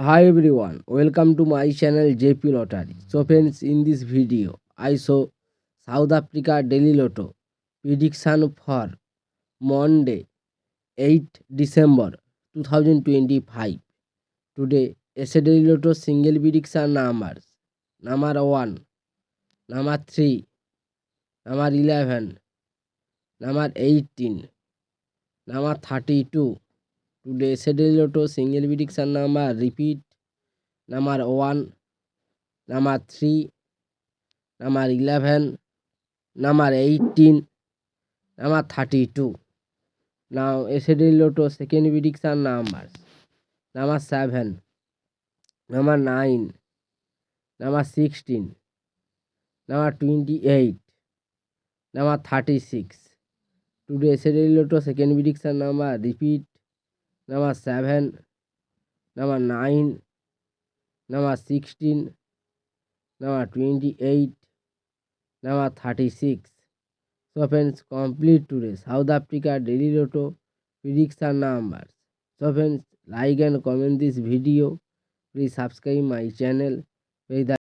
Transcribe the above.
Hi everyone, welcome to my channel JP Lottery. So friends, in this video, I show South Africa Daily Lotto prediction for Monday, 8 December 2025. Today, Daily Lotto single prediction numbers: number 1, number 3, number 11, number 18, number 32. Today, Daily Lotto single prediction number repeat: number 1, number 3, number 11, number 18, number 32. Now, yesterday Lotto second prediction numbers: number 7, number 9, number 16, number 28, number 36. Today, yesterday Lotto second prediction number repeat: number 7, number 9, number 16, number 28, number 36. So friends, complete today South Africa Daily Lotto prediction numbers. So friends, like and comment this video. Please subscribe my channel.